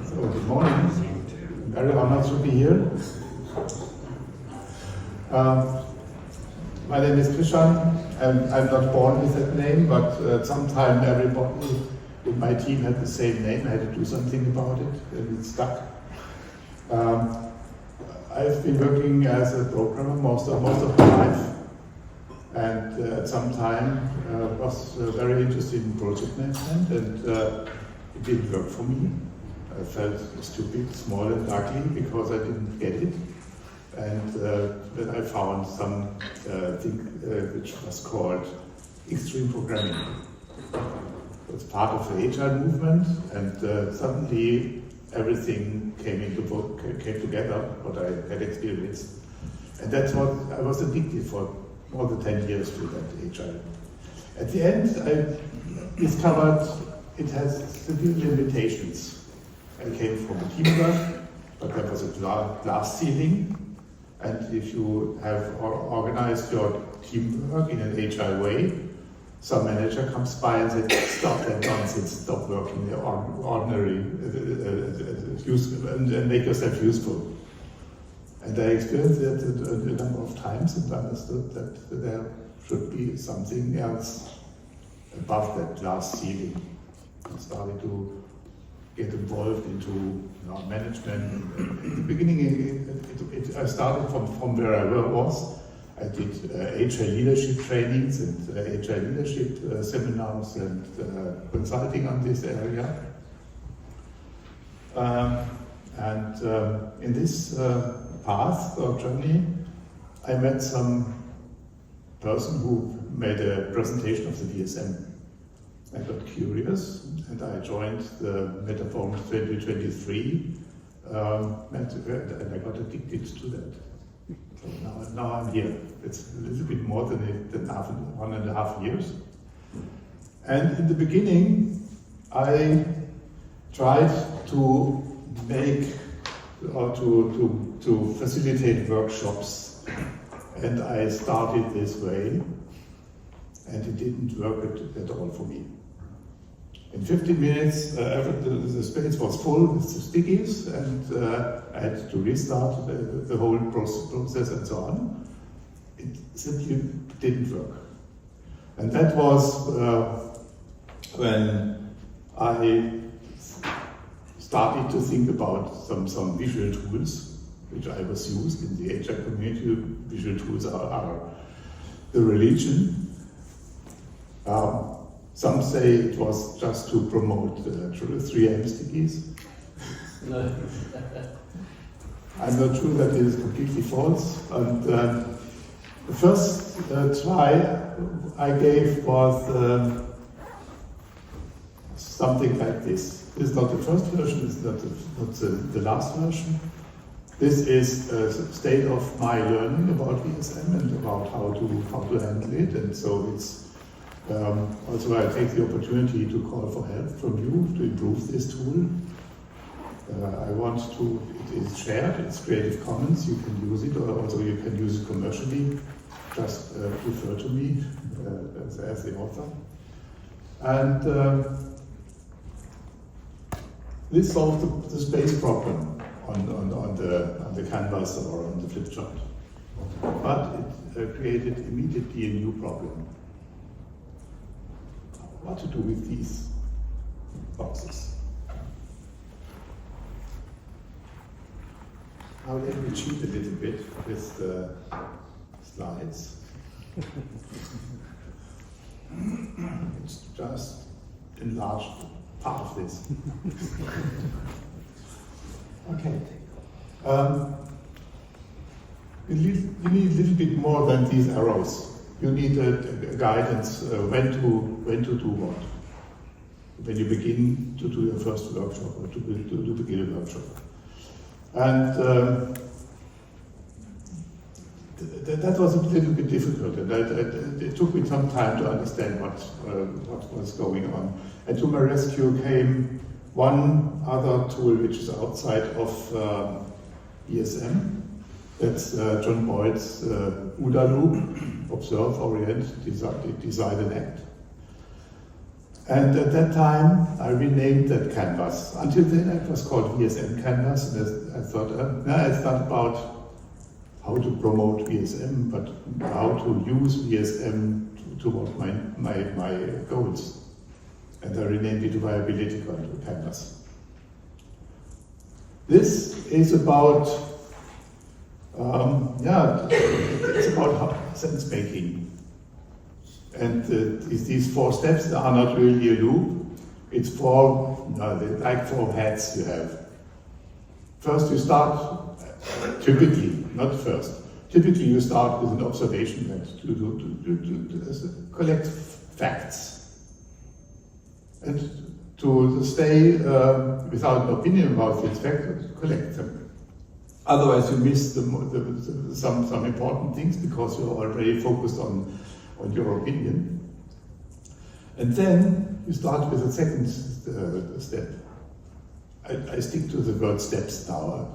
So, good morning. I'm very honored to be here. My name is Krishan, and I'm not born with that name, but at some time everybody in my team had the same name. I had to do something about it, and it stuck. I've been working as a programmer most of my life, and at some time was very interested in project management, and it didn't work for me. I felt stupid, small and ugly because I didn't get it. And then I found some thing which was called extreme programming. It's part of the Agile movement, and suddenly everything came together, what I had experienced. And that's what I was addicted for more than 10 years to that Agile. At the end, I discovered it has severe limitations. I came from teamwork, but there was a glass ceiling. And if you have organized your teamwork in an agile way, some manager comes by and says, stop that nonsense, stop working the ordinary, and make yourself useful. And I experienced that a number of times and understood that there should be something else above that glass ceiling. I started to get involved into management. In the beginning, I started from where I was. I did agile leadership trainings and agile leadership seminars and consulting on this area. In this path or journey, I met some person who made a presentation of the DSM. I got curious and I joined the Metaphorum 2023 and I got addicted to that. So now I'm here. It's a little bit more than 1.5 years. And in the beginning, I tried to make or to facilitate workshops, and I started this way, and it didn't work at all for me. In 15 minutes, the space was full with the stickies, and I had to restart the whole process and so on. It simply didn't work. And that was when I started to think about some visual tools, which I was used in the Agile community. Visual tools are the religion. Some say it was just to promote 3M stickies. No. I'm not sure that it is completely false. And the first try I gave was something like this. This is not the first version, it's not the last version. This is a state of my learning about VSM and about how to handle it, and so it's also I take the opportunity to call for help from you to improve this tool. It is shared, it's Creative Commons, you can use it, or also you can use it commercially. Just refer to me as the author. And this solved the space problem on the canvas or on the flip chart. But it created immediately a new problem. What to do with these boxes? Now let me cheat a little bit with the slides. It's just enlarged part of this. Okay. You need a little bit more than these arrows. You need a guidance when to do what. When you begin to do your first workshop or to begin a workshop. And that was a little bit difficult, and it took me some time to understand what was going on. And to my rescue came one other tool which is outside of ESM. That's John Boyd's OODA loop, Observe, Orient, Design and Act. And at that time, I renamed that canvas. Until then, it was called VSM Canvas, and I thought, no, it's not about how to promote VSM, but how to use VSM toward my goals. And I renamed it to Viability Canvas. This is about, it's about sense making. And these 4 steps are not really a loop. It's 4, like 4 heads you have. First you start, typically, not first, typically you start with an observation head to collect facts. And to stay without an opinion about these facts, collect them. Otherwise you miss some important things because you're already focused on your opinion. And then you start with the second step. I stick to the word steps now.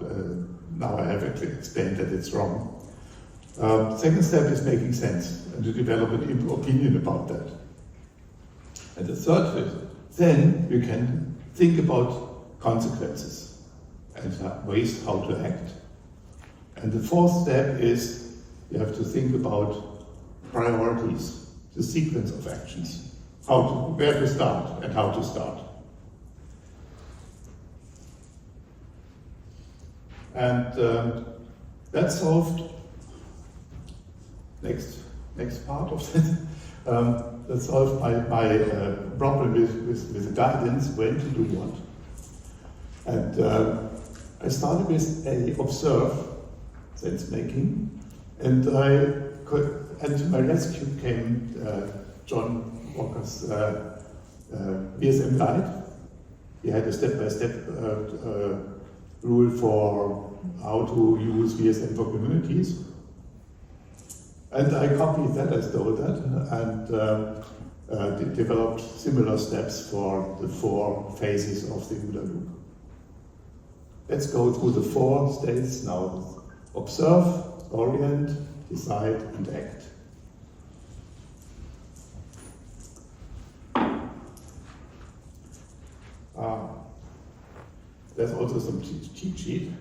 Now I have explained that it's wrong. Second step is making sense and to develop an opinion about that. And the third is, then you can think about consequences and ways how to act. And the fourth step is you have to think about priorities, the sequence of actions, where to start and how to start. And that solved, next part of it, that solved my problem with the guidance, when to do what. And I started with a observe, sense making, and to my rescue came John Walker's VSM guide. He had a step-by-step rule for how to use VSM for communities. And I copied that, I stole that, and developed similar steps for the 4 phases of the OODA loop. Let's go through the 4 states now. Observe, orient, decide, and act. There's also some cheat sheet.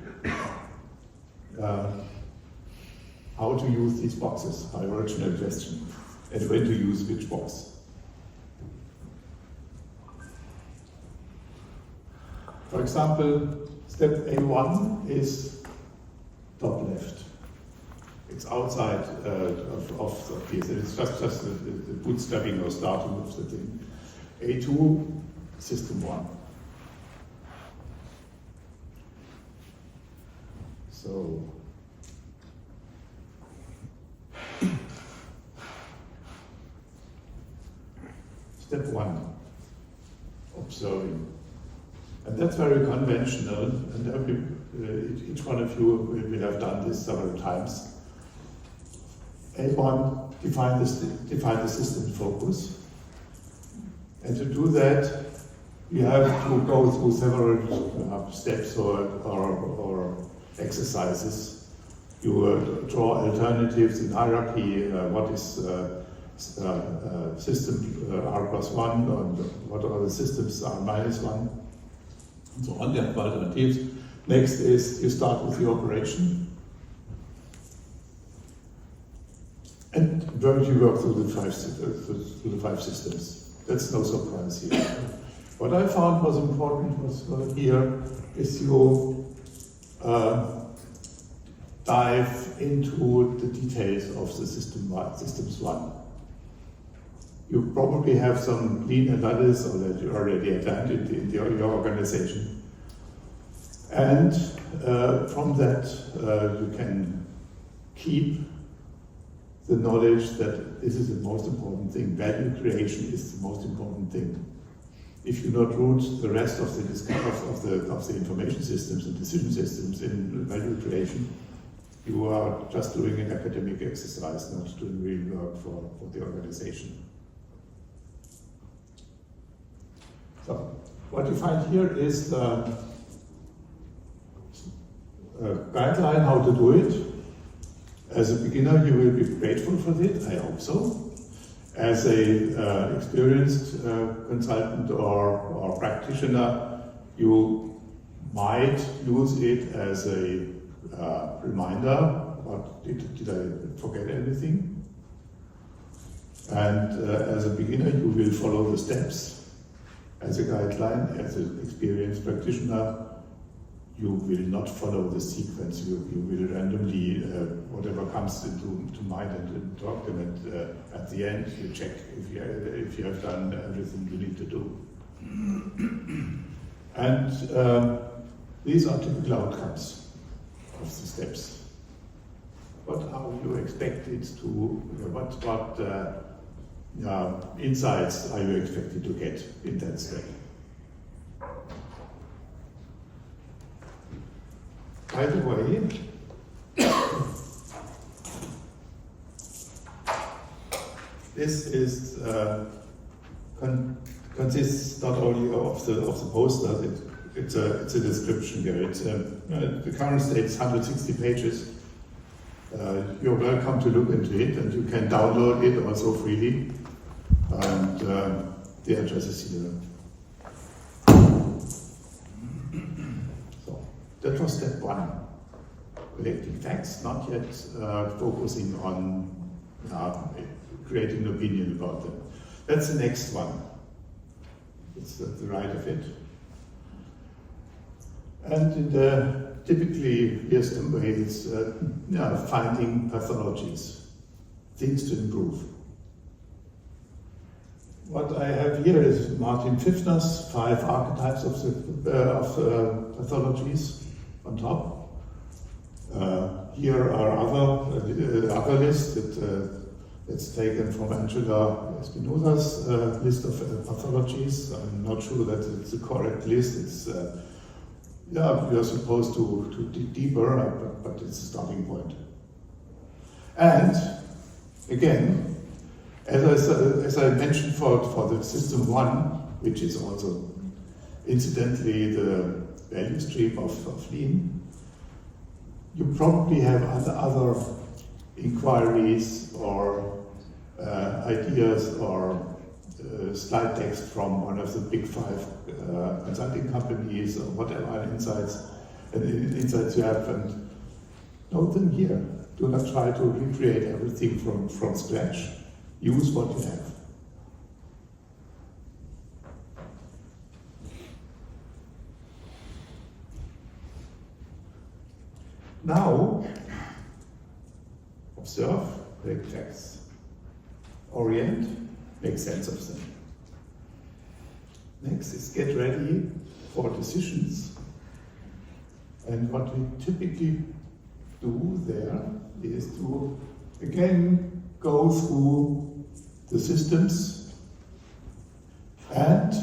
How to use these boxes, my original question, and when to use which box. For example, step A1 is top left. It's outside of the piece. It's just the bootstrapping or starting of the thing. A2, system 1. So, step 1, observing. And that's very conventional, and each one of you will have done this several times. A1, define the system focus. And to do that, you have to go through several steps or exercises. You draw alternatives in hierarchy. What is system R+1, and what are the systems R-1, and so on. You have alternatives. Next is you start with the operation. And you work through the 5 systems. That's no surprise here. What I found was important was here is you dive into the details of the systems 1. You probably have some lean analysis or that you already have done in your organization. And from that you can keep the knowledge that this is the most important thing. Value creation is the most important thing. If you not root the rest of the information systems and decision systems in value creation, you are just doing an academic exercise, not doing real work for the organization. So, what you find here is the guideline how to do it. As a beginner, you will be grateful for it, I hope so. As a experienced consultant or practitioner, you might use it as a reminder. What did I forget anything? And as a beginner, you will follow the steps as a guideline. As an experienced practitioner, you will not follow the sequence. You will randomly, whatever comes into mind and talk them, and at the end you check if you have done everything you need to do. And these are typical outcomes of the steps. What are you expected to, what insights are you expected to get in that step? By the way, this is consists not only of the poster. It's a description here. The current state is 160 pages. You're welcome to look into it, and you can download it also freely. And the address is here. That was step one, collecting facts, not yet focusing on creating an opinion about them. That's the next one. It's at the right of it. And in the typically DSM way, it's finding pathologies, things to improve. What I have here is Martin Pfiffner's 5 archetypes of pathologies. On top, here are other lists that's taken from Angela Espinosa's list of pathologies. I'm not sure that it's the correct list. It's we are supposed to dig deeper, but it's a starting point. And again, as I mentioned for the system 1, which is also incidentally the value stream of Lean, you probably have other inquiries or ideas or slide text from one of the big 5 consulting companies or whatever insights you have, and note them here. Do not try to recreate everything from scratch. Use what you have. Now, observe, collect facts. Orient, make sense of them. Next is get ready for decisions. And what we typically do there is to, again, go through the systems and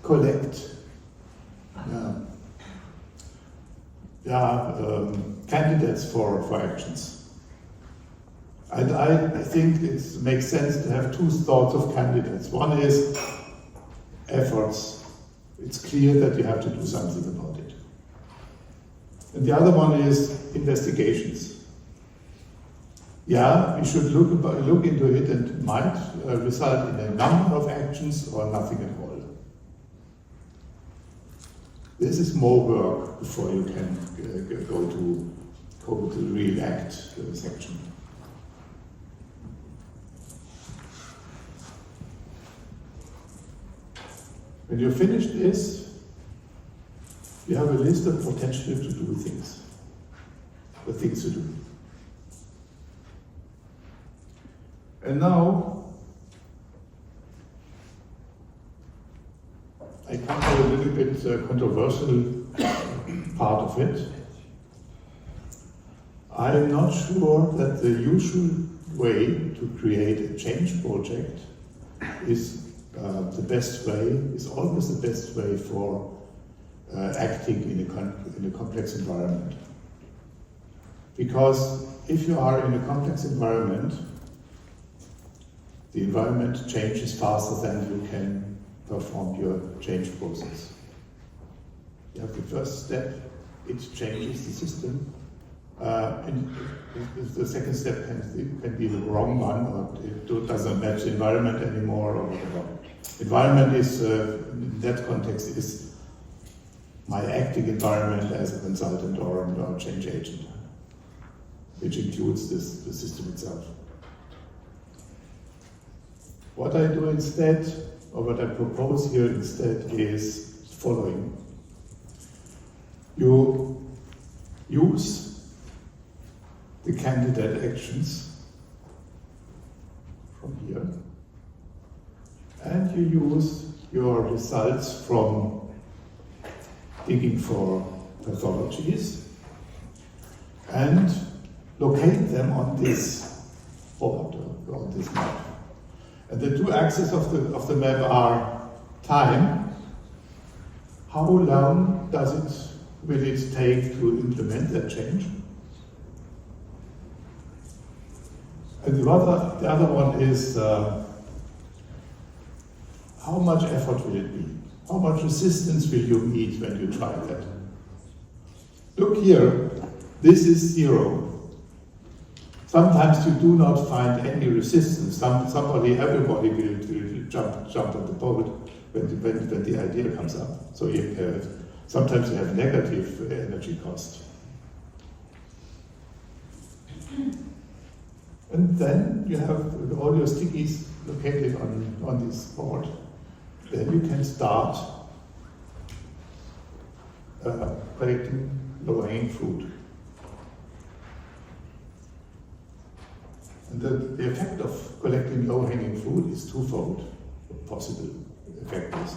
collect candidates for actions. And I think it makes sense to have 2 sorts of candidates. One is efforts. It's clear that you have to do something about it. And the other one is investigations. Yeah, we should look into it, and it might result in a number of actions or nothing at all. This is more work before you can go to the real act section. When you finish this, you have a list of potentially to do things, the things to do. And now, I come to a little bit controversial part of it. I'm not sure that the usual way to create a change project is the best way, is always the best way for acting in a complex environment. Because if you are in a complex environment, the environment changes faster than you can perform your change process. You have the first step, it changes the system, The second step can be the wrong one, or it doesn't match the environment anymore, or whatever. Environment is, in that context, is my acting environment as a consultant or a change agent, which includes the system itself. What I do instead, or what I propose here instead, is the following. You use the candidate actions from here, and you use your results from digging for pathologies and locate them on this board, on this map. And the two axes of the map are time. How long will it take to implement that change? And the other one is how much effort will it be? How much resistance will you meet when you try that? Look here, this is 0. Sometimes you do not find any resistance. Everybody will jump on the boat when the idea comes up. So sometimes you have negative energy cost. And then you have all your stickies located on this board. Then you can start collecting low-hanging fruit. And the effect of collecting low-hanging fruit is twofold. Possible effect is: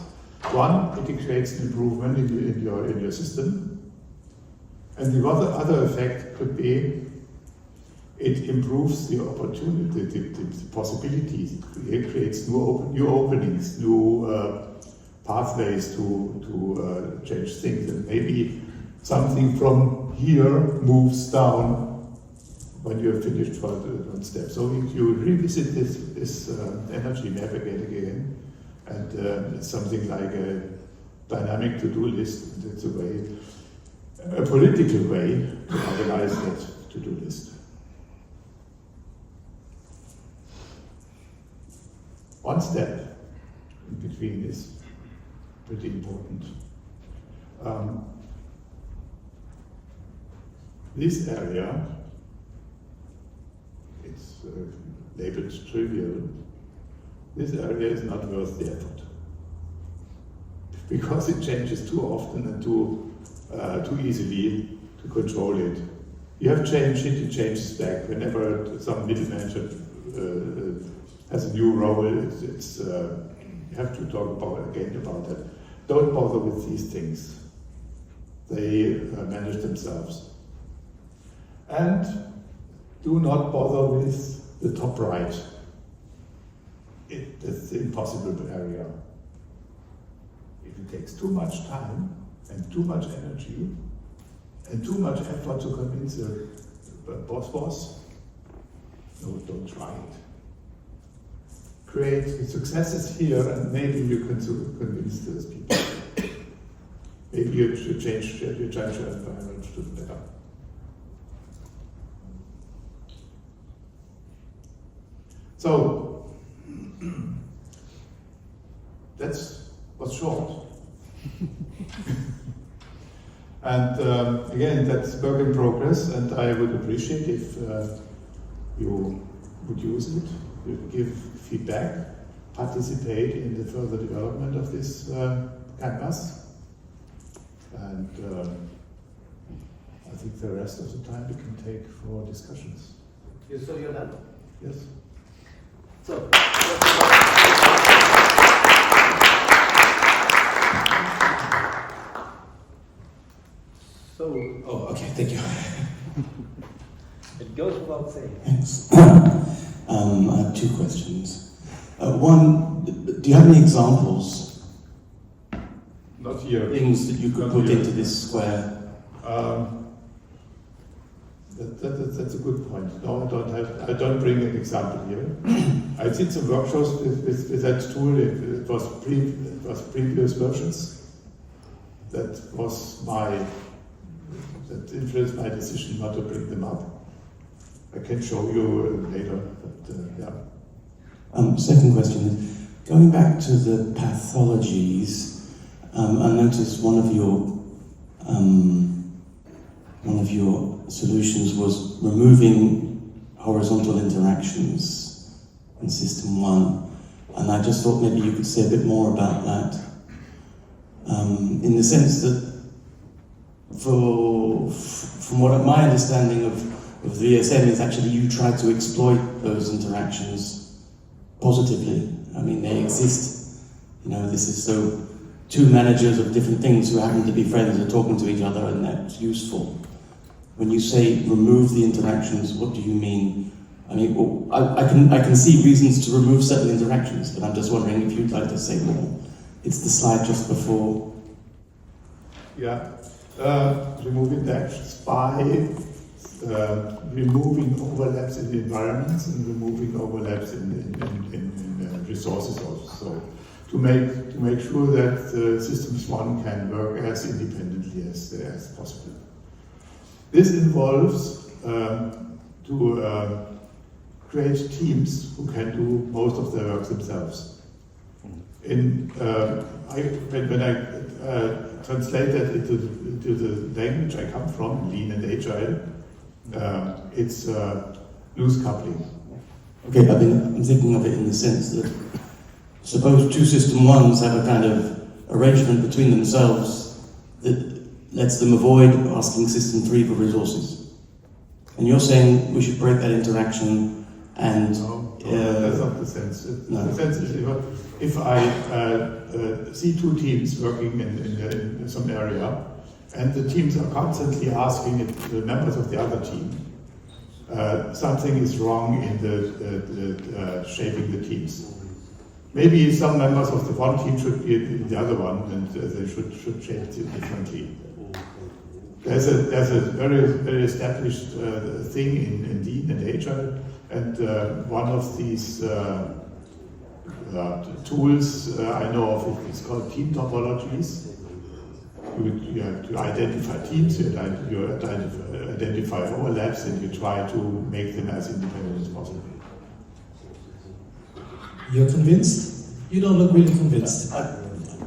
one, it creates an improvement in your system, and the other effect could be it improves the opportunity, the possibilities. It creates new openings, new pathways to change things, and maybe something from here moves down when you have finished one step. So you revisit this energy map again, and it's something like a dynamic to-do list. It's a political way to organize that to-do list. One step in between is pretty important. This area, it's labeled trivial. This area is not worth the effort because it changes too often and too easily to control it. You have changed it, it changes back. Whenever some middle manager has a new role, you have to talk about that. Don't bother with these things. They manage themselves. And do not bother with the top right. It's the impossible area. If it takes too much time and too much energy and too much effort to convince the boss, no, don't try it. Create successes here, and maybe you can convince those people. Maybe you should change your environment to the better. So, that was short. And again, that's work in progress, and I would appreciate if you would use it, you give feedback, participate in the further development of this canvas. And I think the rest of the time we can take for discussions. So you're done? Yes. So. Oh, okay, thank you. It goes without saying. Thanks. I have two questions. One, do you have any examples? Not here. Things that you could put into this square? That's a good point. No, I don't bring an example here. I did some workshops with that tool. It was previous versions. That was my that influenced my decision not to bring them up. I can show you later, but yeah. Second question is, going back to the pathologies, I noticed one of your solutions was removing horizontal interactions in System 1, and I just thought maybe you could say a bit more about that, in the sense that from what my understanding of the VSM is actually you try to exploit those interactions positively. I mean, they exist. You know, this is so two managers of different things who happen to be friends are talking to each other, and that's useful. When you say remove the interactions, what do you mean? I mean, well, I can see reasons to remove certain interactions, but I'm just wondering if you'd like to say more. It's the slide just before. Yeah, remove interactions by removing overlaps in the environments and removing overlaps in resources also. To make sure that Systems 1 can work as independently as possible. This involves to create teams who can do most of their work themselves. When I translate that into the language I come from, Lean and Agile, it's loose coupling. Okay, I'm thinking of it in the sense that suppose two System 1s have a kind of arrangement between themselves that lets them avoid asking System 3 for resources. And you're saying we should break that interaction and... No, that's not the sense. The sense is if I see two teams working in some area, and the teams are constantly asking the members of the other team, something is wrong in the shaping the teams. Maybe some members of the one team should be in the other one, and they should shape it differently. There's a very established thing in Lean and Agile, and one of these tools I know of is called team topologies. You have to identify teams, you identify overlaps, and you try to make them as independent as possible. You're convinced? You don't look really convinced.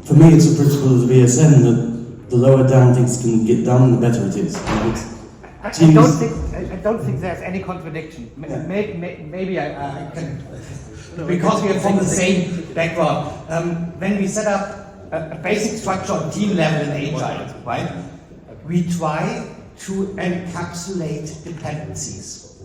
For me, it's a principle of the VSM that the lower down things can get done, the better it is. I don't think there's any contradiction. Maybe I can, because we are from the same background. When we set up a basic structure on team level in Agile, right? We try to encapsulate dependencies.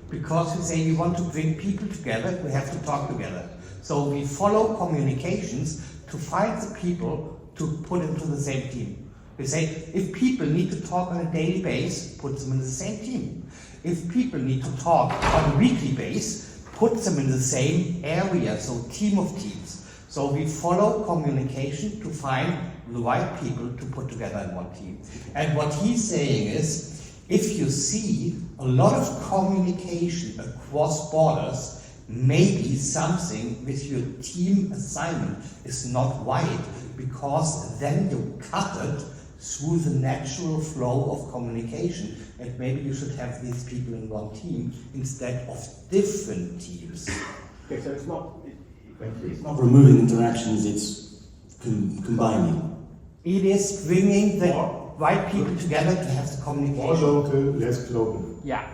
Because we say we want to bring people together, we have to talk together. So we follow communications to find the people to put into the same team. We say, if people need to talk on a daily basis, put them in the same team. If people need to talk on a weekly basis, put them in the same area, so team of teams. So we follow communication to find the right people to put together in one team. And what he's saying is, if you see a lot of communication across borders, maybe something with your team assignment is not right, because then you cut it through the natural flow of communication, and maybe you should have these people in one team instead of different teams. Okay, so it's not removing interactions, it's combining. It is bringing the right people together to have the communication. More local, less global. Yeah.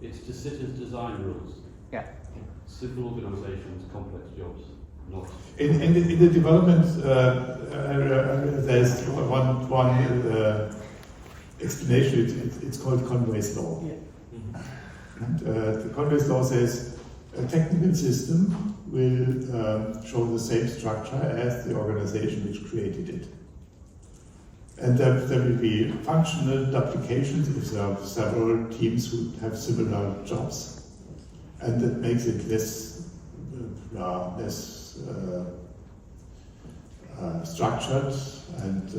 It's de Sitter's design rules. Yeah. Civil organisations, complex jobs, not. In the development area, there's one explanation. It's called Conway's law. Yeah. And the Conway's law says a technical system will show the same structure as the organization which created it. And there will be functional duplications if there are several teams who have similar jobs. And that makes it less structured and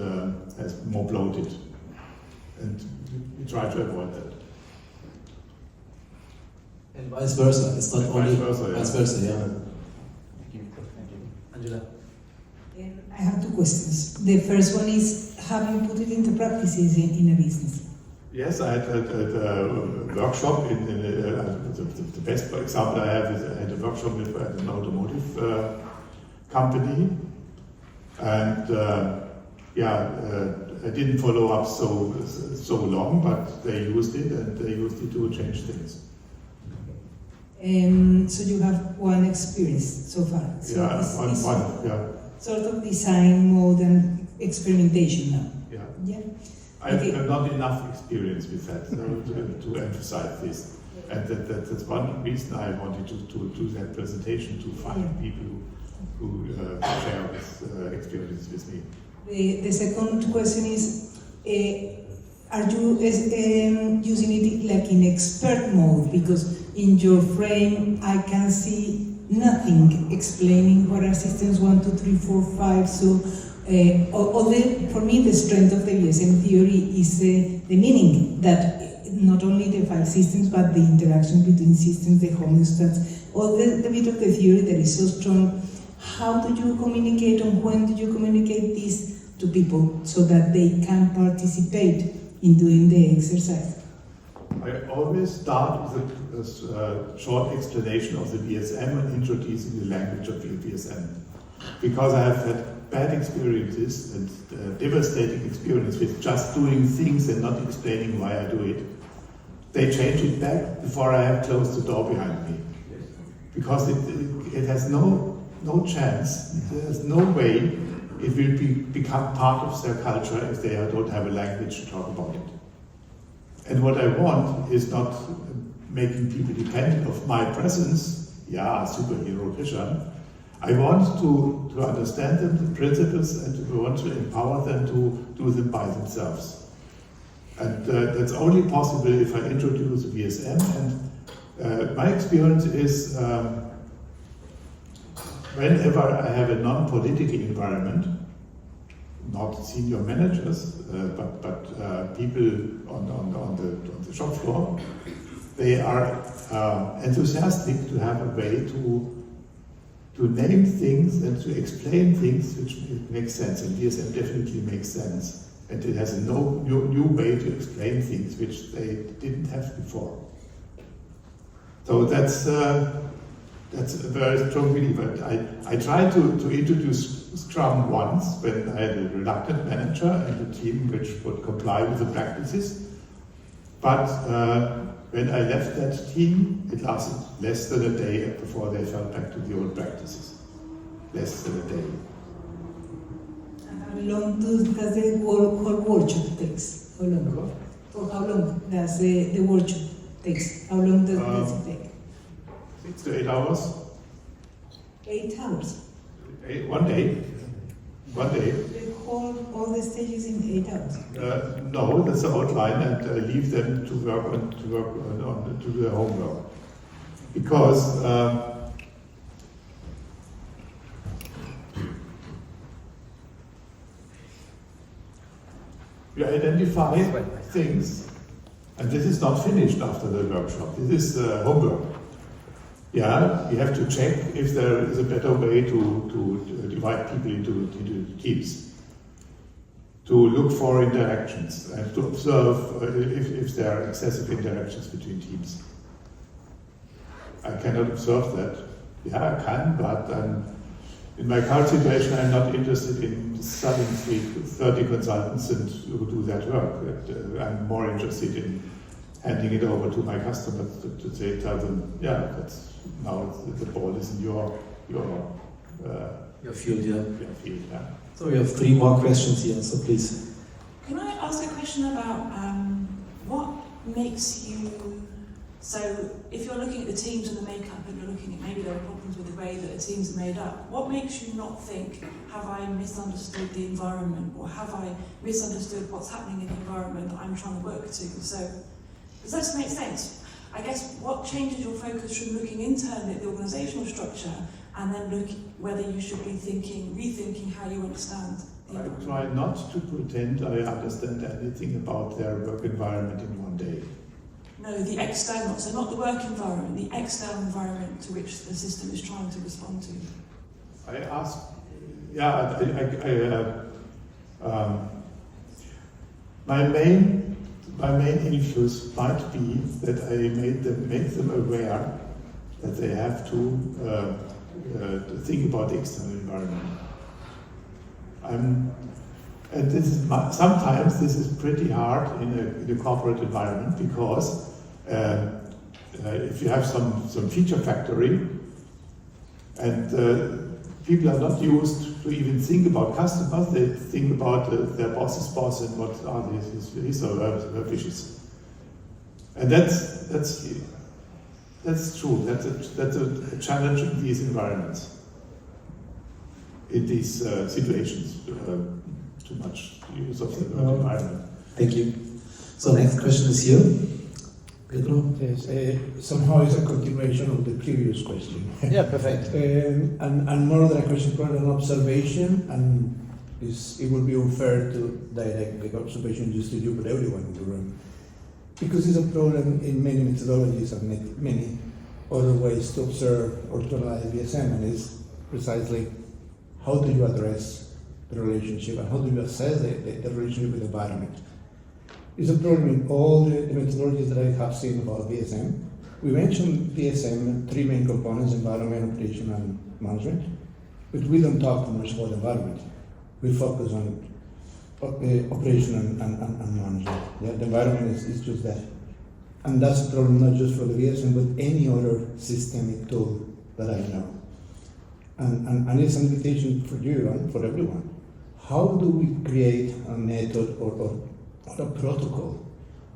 more bloated. And we try to avoid that. And vice versa. It's not only Vice versa, yeah. Angela. I have two questions. The first one is, have you put it into practices in a business? Yes, I had a workshop the best example I have is I had a workshop with an automotive company, and I didn't follow up so long, but they used it and they used it to change things. So you have one experience so far. So Yeah, it's yeah. sort of design mode and experimentation now. Yeah. Yeah. I have not enough experience with that to emphasize this. And that's one reason I wanted to do that presentation, to find people who share this experience with me. The second question is, are you using it like in expert mode? Because in your frame I can see nothing explaining what are systems 1, 2, 3, 4, 5. So for me the strength of the VSM theory is the meaning that not only the 5 systems but the interaction between systems, the homeostats, all the bit of the theory that is so strong. How do you communicate, and when do you communicate this to people so that they can participate in doing the exercise? I always start with a short explanation of the VSM and introducing the language of the VSM. Because I have had bad experiences and devastating experience with just doing things and not explaining why I do it, they change it back before I have closed the door behind me. Because it has no chance, there's no way it will become part of their culture if they don't have a language to talk about it. And what I want is not making people dependent of my presence, superhero Krishan. I want to understand them, the principles, and to want to empower them to do them by themselves. And that's only possible if I introduce VSM. And my experience is whenever I have a non-political environment, not senior managers, but people on the shop floor, they are enthusiastic to have a way to name things and to explain things which make sense. And VSM definitely makes sense. And it has a new way to explain things which they didn't have before. So that's a very strong belief. I tried to introduce Scrum once when I had a reluctant manager and a team which would comply with the practices. But when I left that team, it lasted less than a day before they fell back to the old practices. Less than a day. And how long does the whole workshop takes? How long? For how long does the workshop takes? How long does it take? 6 to 8 hours. 8 hours. 1 day. 1 day. All the stages in 8 hours. No, that's the outline, and I leave them to work on to do their homework. Because we identify things, and this is not finished after the workshop. This is homework. Yeah, you have to check if there is a better way to divide people into teams, to look for interactions and to observe if there are excessive interactions between teams. I cannot observe that. Yeah, I can, but in my current situation, I'm not interested in studying 30 consultants and who do that work. I'm more interested in handing it over to my customers to tell them, that's now the ball is in your field, yeah. Your field, yeah. So we have 3 more questions here, so please. Can I ask a question about what makes you, so if you're looking at the teams and the makeup and you're looking at maybe there are problems with the way that the teams are made up, what makes you not think, have I misunderstood the environment, or have I misunderstood what's happening in the environment that I'm trying to work to? So, does that make sense? I guess what changes your focus from looking internally at the organisational structure and then look whether you should be rethinking how you understand the environment? I try not to pretend I understand anything about their work environment in one day. No, the external, so not the work environment, the external environment to which the system is trying to respond to. I ask, My main influence might be that I make them aware that they have to think about the external environment. And sometimes this is pretty hard in a corporate environment, because if you have some feature factory and people are not used to even think about customers, they think about their boss's boss and what are his or her wishes. And that's true. That's a challenge in these environments, in these situations. Too much use of the word environment. Thank you. So next question is here. Pedro? Yes, somehow it's a continuation of the previous question. Yeah, perfect. And more than a question, probably an observation, and it would be unfair to direct the observation just to you, but everyone in the room. Because it's a problem in many methodologies and many other ways to observe or to analyze VSM, and it's precisely how do you address the relationship and how do you assess the relationship with the environment. It's a problem in all the methodologies that I have seen about VSM. We mentioned VSM, three main components: environment, operation, and management. But we don't talk too much about environment. We focus on operation and management. Yeah, the environment is just that. And that's a problem not just for the VSM, but any other systemic tool that I know. And it's an invitation for you and for everyone. How do we create a method or a protocol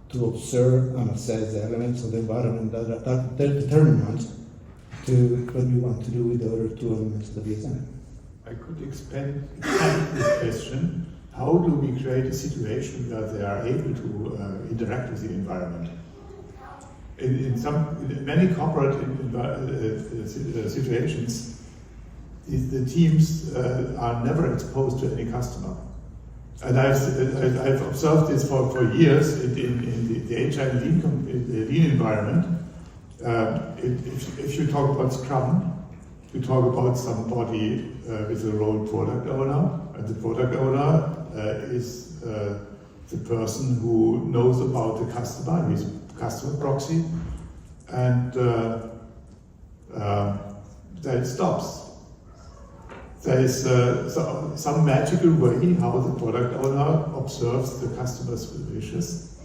to observe and assess the elements of the environment that are determinant to what we want to do with the other two elements of the VSM? I could expand this question. How do we create a situation where they are able to interact with the environment? In many corporate situations, the teams are never exposed to any customer. And I've observed this for years in the agile lean environment. If you talk about Scrum, you talk about somebody with the role product owner, and the product owner is the person who knows about the customer, who is customer proxy, and then it stops. There is some magical way how the product owner observes the customer's wishes,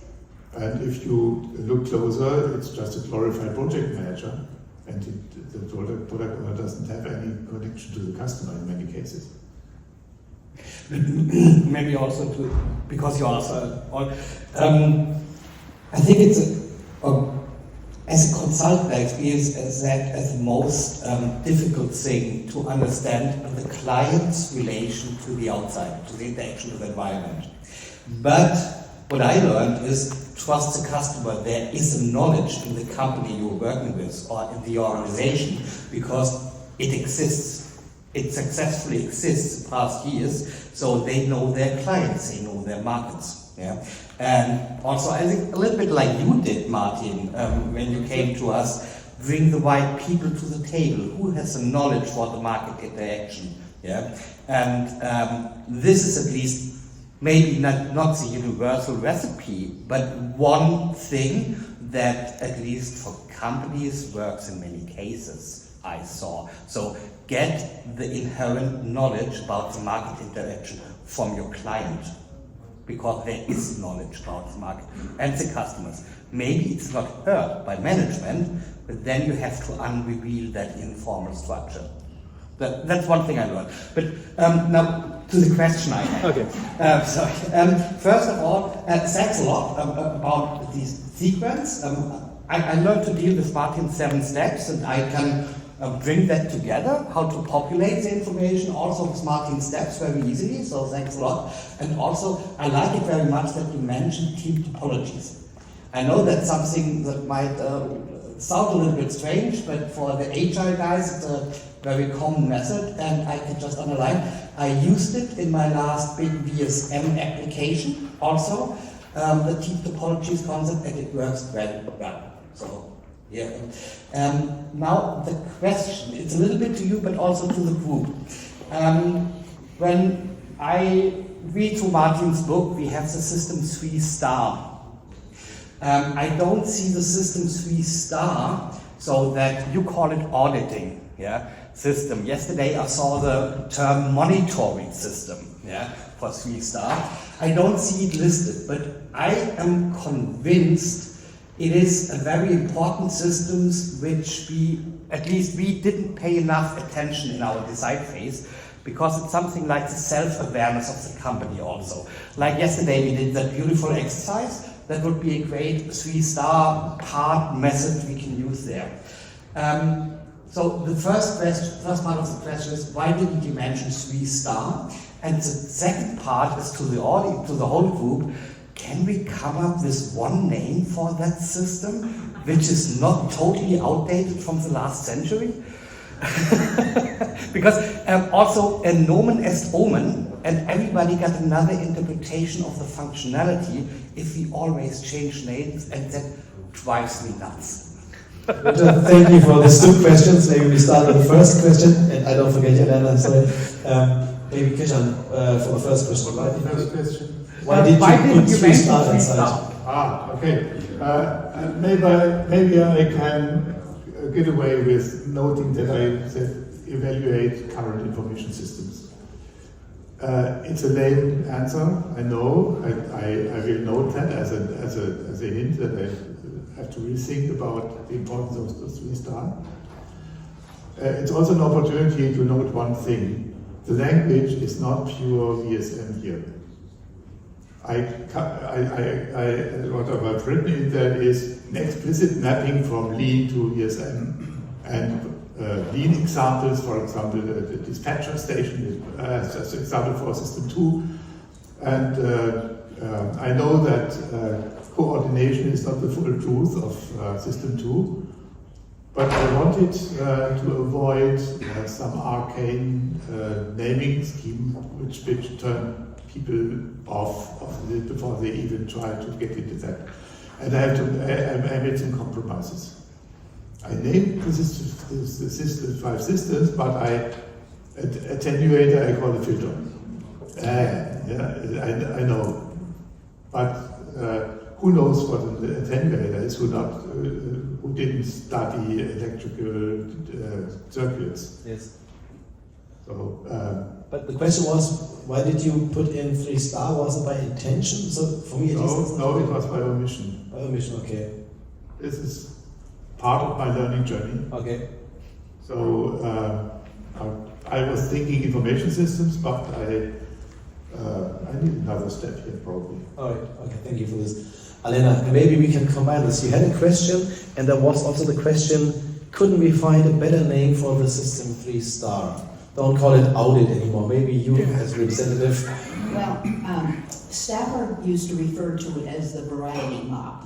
and if you look closer, it's just a glorified project manager, and the product owner doesn't have any connection to the customer in many cases. Maybe also because you asked, I think it's as a consultant, I experience that as the most difficult thing to understand the client's relation to the outside, to the interaction with the environment. But what I learned is trust the customer. There is a knowledge in the company you're working with or in the organization because it exists. It successfully exists in past years, so they know their clients, they know their markets. Yeah? And also, I think a little bit like you did, Martin, when you came to us, bring the right people to the table. Who has the knowledge for the market interaction? Yeah? And this is at least maybe not the universal recipe, but one thing that at least for companies works in many cases, I saw. So get the inherent knowledge about the market interaction from your client, because there is knowledge about the market and the customers. Maybe it's not heard by management, but then you have to unreveal that informal structure. That's one thing I learned. But now to the question I had. Okay. First of all, thanks a lot about this sequence. I learned to deal with Martin's 7 steps, and I can bring that together, how to populate the information, also with Martin's steps very easily, so thanks a lot. And also, I like it very much that you mentioned team topologies. I know that's something that might sound a little bit strange, but for the agile guys, it's a very common method, and I can just underline, I used it in my last big VSM application also, the team topologies concept, and it works very well. So, yeah. Now the question, it's a little bit to you, but also to the group. When I read through Martin's book, we have the system 3-star. I don't see the system 3-star so that you call it auditing, yeah, system. Yesterday I saw the term monitoring system, yeah, for 3-star. I don't see it listed, but I am convinced it is a very important system which at least we didn't pay enough attention in our design phase, because it's something like the self-awareness of the company also. Like yesterday we did that beautiful exercise. That would be a great 3-star part method we can use there. So the first part of the question is, why didn't you mention 3-star? And the second part is to the audience, to the whole group, can we come up with one name for that system, which is not totally outdated from the last century? Because also a nomen est omen, and everybody got another interpretation of the functionality if we always change names, and that drives me nuts. Thank you for these 2 questions. Maybe we start with the first question, and I don't forget Elena, sorry. Maybe Krishan, for the first question. What about the first question? Why did you put 3-star inside? Okay. Maybe I can get away with noting that I said evaluate current information systems. It's a lame answer, I know. I will note that as a hint that I have to rethink about the importance of the 3-star. It's also an opportunity to note one thing. The language is not pure VSM here. What I've written in there is an explicit mapping from Lean to VSM, and Lean examples, for example, the dispatcher station as an example for System 2, and I know that coordination is not the full truth of System 2, but I wanted to avoid some arcane naming scheme which turn people off before they even try to get into that. And I made some compromises. I named the system 5 systems, but attenuator I call it filter. I know. But who knows what an attenuator is, who didn't study electrical circuits. Yes. So, but the question was, why did you put in 3-star? Was it by intention? So for me, at least, no, it was by omission. By omission, okay. This is part of my learning journey. Okay. So I was thinking information systems, but I need another step here probably. All right. Okay. Thank you for this, Alena. Maybe we can combine this. You had a question, and there was also the question: couldn't we find a better name for the system 3-star? Don't call it audit anymore. Maybe you as representative. Well, Stafford used to refer to it as the variety mop.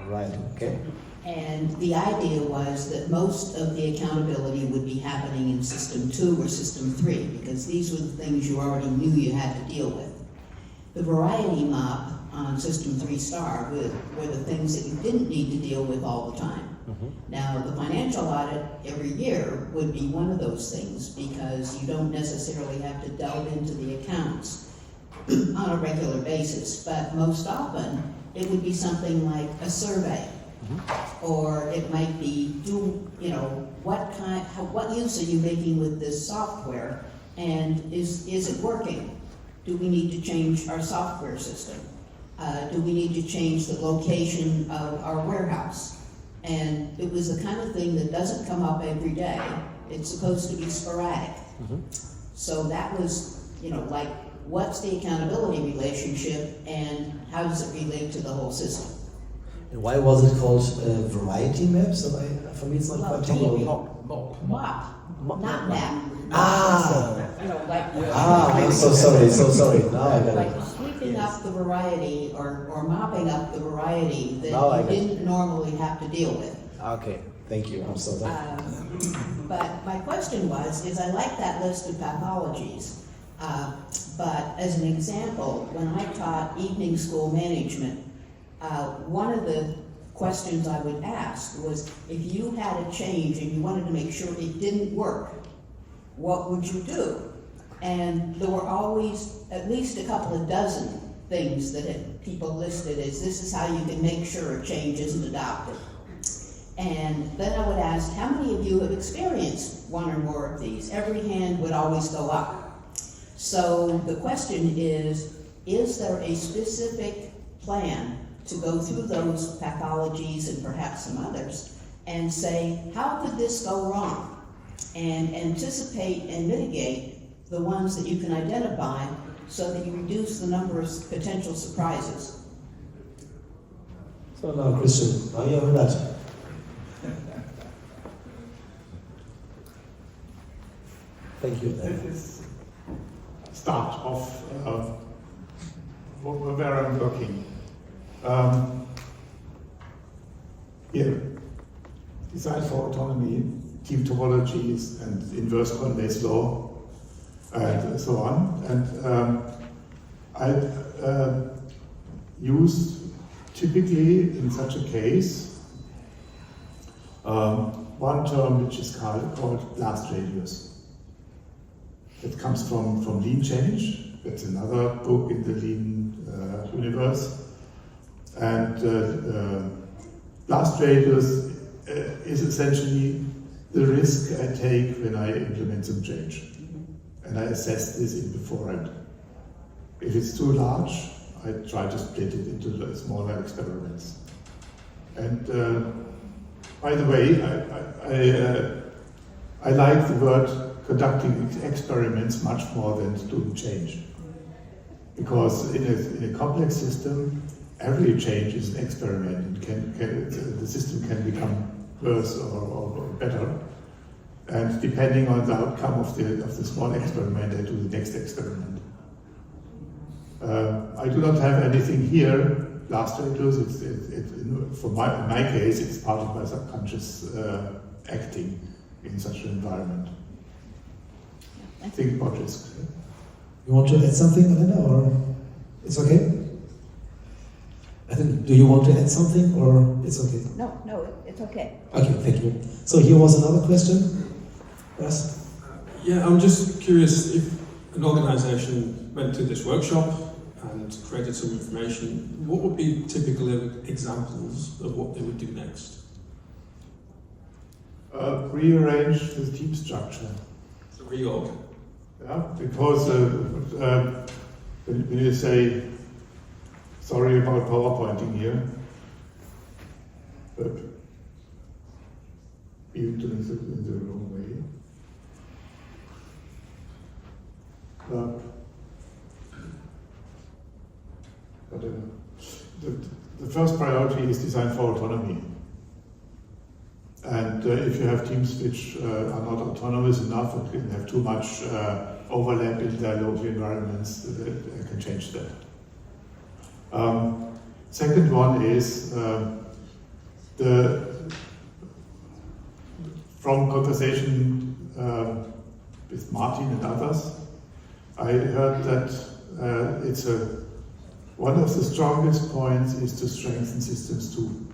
Right, okay. And the idea was that most of the accountability would be happening in System 2 or System 3, because these were the things you already knew you had to deal with. The variety mop on System 3-star were the things that you didn't need to deal with all the time. Now, the financial audit every year would be one of those things, because you don't necessarily have to delve into the accounts on a regular basis, but most often it would be something like a survey, or it might be what use are you making with this software, and is it working? Do we need to change our software system? Do we need to change the location of our warehouse? And it was the kind of thing that doesn't come up every day. It's supposed to be sporadic. So that was, like, what's the accountability relationship and how does it relate to the whole system? And why was it called variety map? So for me, it's not quite technical. Mop, not map. I'm so sorry. Now I got it. Like sweeping up the variety or mopping up the variety that Now I you got it. didn't normally have to deal with. Okay, thank you. I'm so sorry. But my question is I like that list of pathologies, but as an example, when I taught evening school management, one of the questions I would ask was, if you had a change and you wanted to make sure it didn't work, what would you do? And there were always at least a couple of dozen things that people listed as this is how you can make sure a change isn't adopted. And then I would ask, how many of you have experienced one or more of these? Every hand would always go up. So the question is there a specific plan to go through those pathologies and perhaps some others and say, how could this go wrong? And anticipate and mitigate the ones that you can identify so that you reduce the number of potential surprises. So now, Krishan, now you have that. Thank you. This is start of where I'm working. Here, design for autonomy, team topologies, and inverse Conway's law, and so on. And I use typically in such a case one term which is called blast radius. It comes from lean change. That's another book in the lean universe. And blast radius is essentially the risk I take when I implement some change. And I assess this in beforehand. If it's too large, I try to split it into smaller experiments. And by the way, I like the word conducting experiments much more than doing change. Because in a complex system, every change is an experiment. The system can become worse or better. And depending on the outcome of the small experiment, I do the next experiment. I do not have anything here. Blast radius, in my case, it's part of my subconscious acting in such an environment. Think about risk. You want to add something, Elena, or it's okay? I think, do you want to add something, or it's okay? No, it's okay. Okay, thank you. So here was another question. Yes? Yeah, I'm just curious if an organisation went to this workshop and created some information, what would be typical examples of what they would do next? Rearrange the team structure. So reorg. Yeah, because when you say, sorry about PowerPointing here, but you're doing it in the wrong way. Whatever. The first priority is design for autonomy. And if you have teams which are not autonomous enough and can have too much overlap in their local environments, I can change that. Second one is from conversation with Martin and others, I heard that one of the strongest points is to strengthen systems too.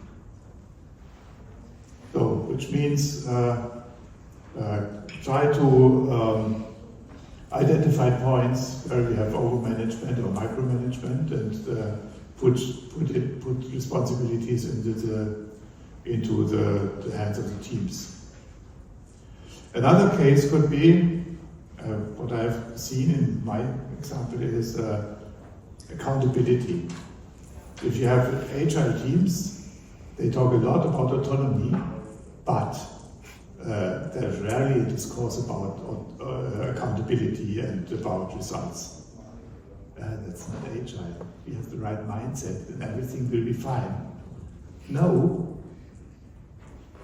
So, which means try to identify points where we have over-management or micromanagement and put responsibilities into the hands of the teams. Another case could be, what I've seen in my example is accountability. If you have agile teams, they talk a lot about autonomy, but there's rarely a discourse about accountability and about results. That's not agile. We have the right mindset and everything will be fine. No.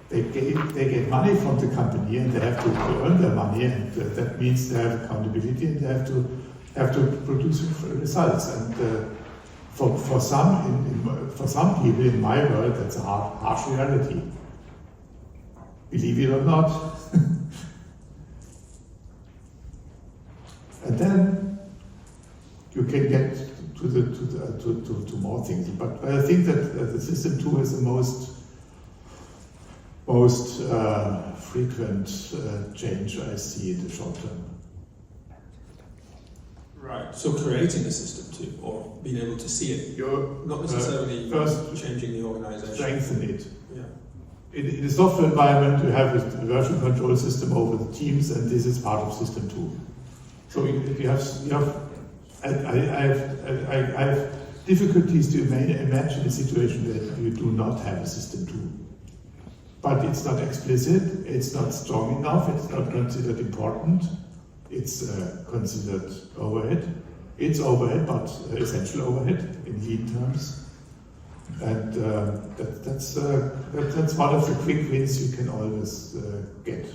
They get money from the company and they have to earn their money, and that means they have accountability and they have to produce results. And for some people in my world, that's a harsh reality. Believe it or not. And then you can get to more things. But I think that the system 2 is the most frequent change I see in the short term. Right. So creating a system too, or being able to see it, You're not necessarily first changing the organisation. strengthen it. Yeah. In the software environment, you have a version control system over the teams, and this is part of system 2. So I have difficulties to imagine a situation where you do not have a system 2. But it's not explicit, it's not strong enough, it's not considered important, it's considered overhead. It's overhead, but essential overhead in lean terms. And that's one of the quick wins you can always get.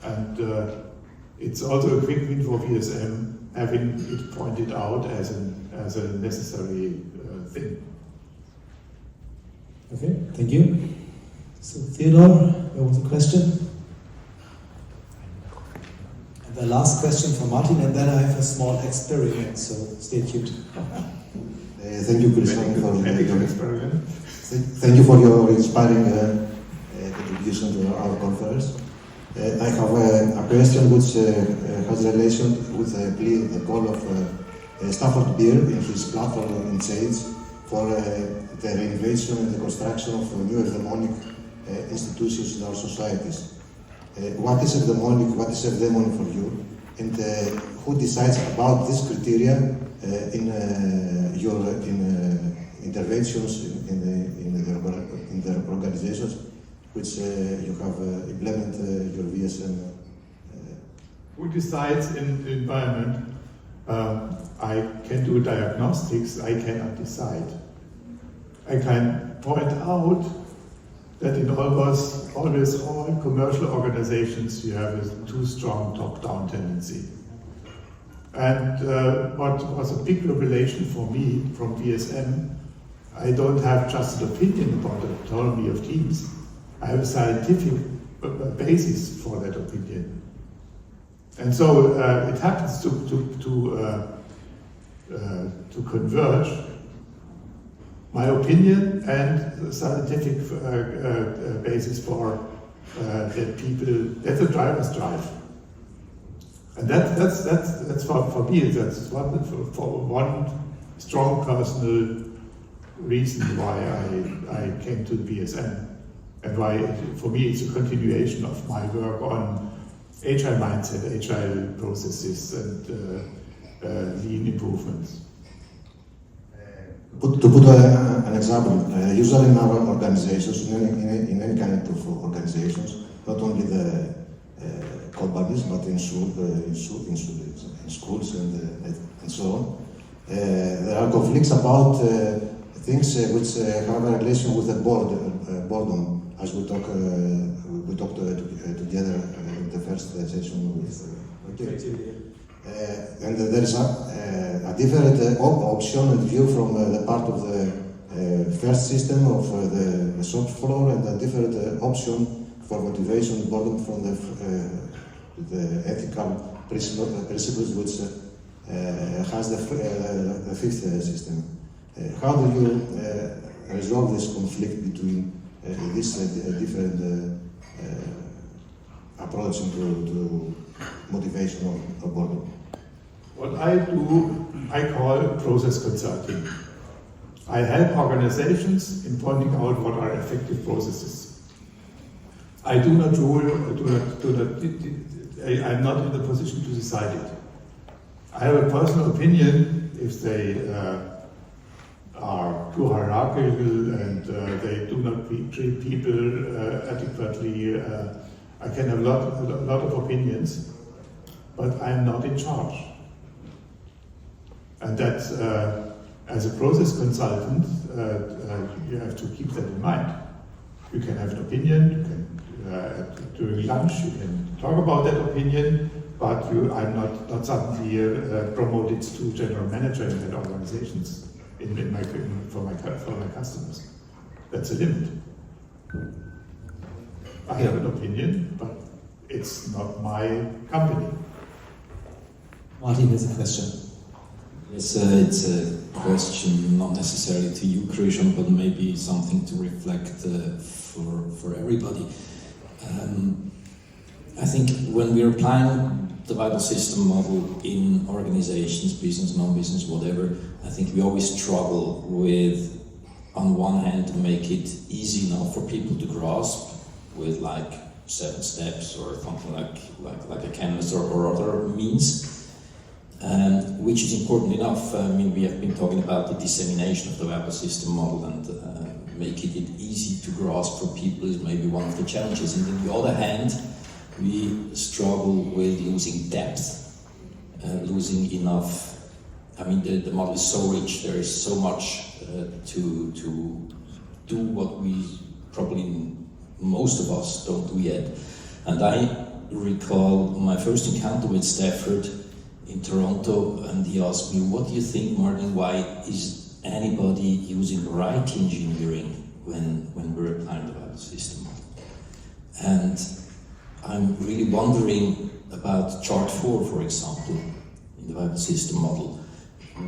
And it's also a quick win for VSM, having it pointed out as a necessary thing. Okay, thank you. So Theodore, there was a question. And the last question for Martin, and then I have a small experiment, so stay tuned. Thank you, Krishan, for experiment. Thank you for your inspiring contribution to our conference. I have a question which has relation with the call of Stafford Beer in his platform in Change for the renovation and the construction of new eudaimonic institutions in our societies. What is eudaimonic? What is eudaimonic for you? And who decides about this criteria in your interventions in the organizations which you have implemented your VSM? Who decides in the environment? I can do diagnostics, I cannot decide. I can point out that in almost always all commercial organizations you have a too strong top-down tendency. And what was a big revelation for me from VSM, I don't have just an opinion about the autonomy of teams. I have a scientific basis for that opinion. And so it happens to converge my opinion and the scientific basis for that people, that's a driver's drive. And that's for me, that's one strong personal reason why I came to the VSM. And why, for me, it's a continuation of my work on agile mindset, agile processes, and lean improvements. To put an example, usually in our organizations, in any kind of organizations, not only the companies, but in schools and so on, there are conflicts about things which have a relation with the boredom. As we talked together in the first session with and there is a different option and view from the part of the first system of the shop floor, and a different option for motivation and boredom from the ethical principles which has the fifth system. How do you resolve this conflict between this different approach to motivation or boredom? What I do, I call process consulting. I help organizations in pointing out what are effective processes. I do not rule, I'm not in the position to decide it. I have a personal opinion if they are too hierarchical and they do not treat people adequately. I can have a lot of opinions, but I'm not in charge. And that, as a process consultant, you have to keep that in mind. You can have an opinion, you can, during lunch, you can talk about that opinion, but I'm not suddenly promoted to general manager in that organizations for my customers. That's a limit. I have an opinion, but it's not my company. Martin has a question. Yes, it's a question not necessarily to you, Krishan, but maybe something to reflect for everybody. I think when we're applying the viable system model in organizations, business, non-business, whatever, I think we always struggle with, on one hand, to make it easy enough for people to grasp with like 7 steps or something like a canvas or other means, which is important enough. I mean, we have been talking about the dissemination of the viable system model, and making it easy to grasp for people is maybe one of the challenges. And on the other hand, we struggle with losing depth, losing enough. I mean, the model is so rich, there is so much to do what we probably, most of us, don't do yet. And I recall my first encounter with Stafford in Toronto, and he asked me, what do you think, Martin, why is anybody using variety engineering when we're applying the viable system model? And I'm really wondering about chart 4, for example, in the viable system model,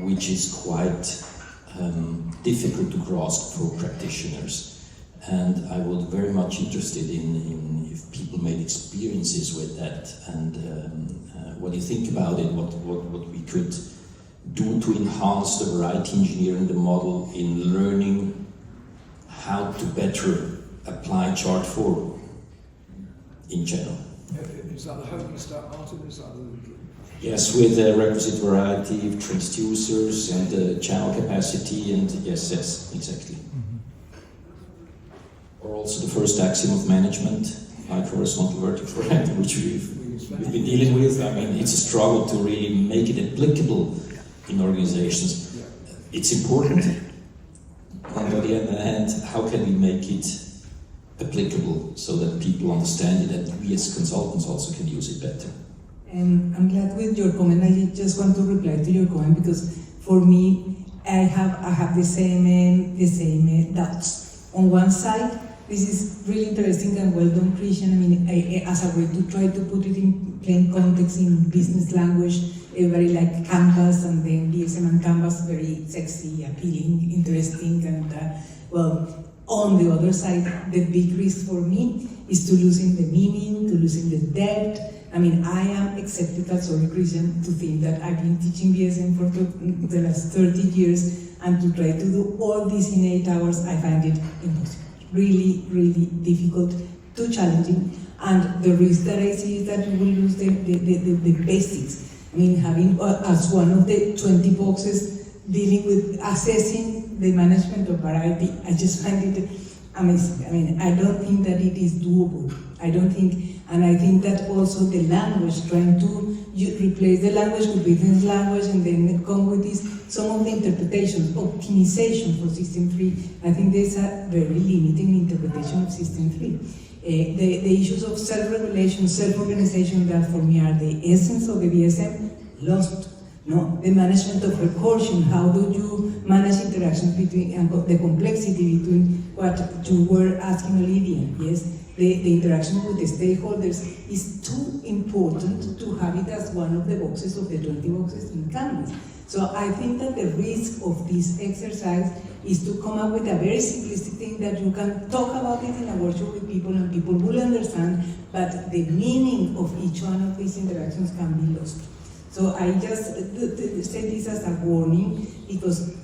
which is quite difficult to grasp for practitioners. And I was very much interested in if people made experiences with that, and what do you think about it, what we could do to enhance the variety engineering, the model, in learning how to better apply chart 4 in general. Is that the hope you start Martin? Is that the... Yes, with the requisite variety of transducers and channel capacity, and yes, exactly. Or also the first axiom of management, like horizontal vertical variety, which we've been dealing with. I mean, it's a struggle to really make it applicable in organizations. It's important. On the other hand, how can we make it applicable so that people understand it, and we as consultants also can use it better? I'm glad with your comment. I just want to reply to your comment, because for me, I have the same doubts. On one side, this is really interesting and well done, Krishan. I mean, as a way to try to put it in plain context, in business language, very like Canvas, and then VSM and Canvas, very sexy, appealing, interesting, and well. On the other side, the big risk for me is to losing the meaning, to losing the depth. I mean, I am skeptical, sorry, Krishan, to think that I've been teaching VSM for the last 30 years, and to try to do all this in 8 hours, I find it impossible. Really, really difficult, too challenging. And the risk that I see is that we will lose the basics. I mean, having as one of the 20 boxes dealing with assessing the management of variety, I just find it amazing. I mean, I don't think that it is doable. I don't think, and I think that also the language, trying to replace the language with business language and then come with this, some of the interpretations, optimization for System 3, I think there's a very limiting interpretation of System 3. The issues of self-regulation, self-organization, that for me are the essence of the VSM, lost. No, the management of recursion, how do you manage interactions between, and the complexity between what you were asking Olivia, yes? The interaction with the stakeholders is too important to have it as one of the boxes of the 20 boxes in Canvas. So I think that the risk of this exercise is to come up with a very simplistic thing that you can talk about it in a workshop with people and people will understand, but the meaning of each one of these interactions can be lost. So I just say this as a warning, because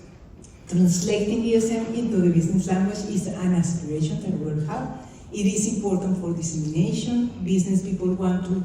translating VSM into the business language is an aspiration that we will have. It is important for dissemination. Business people want to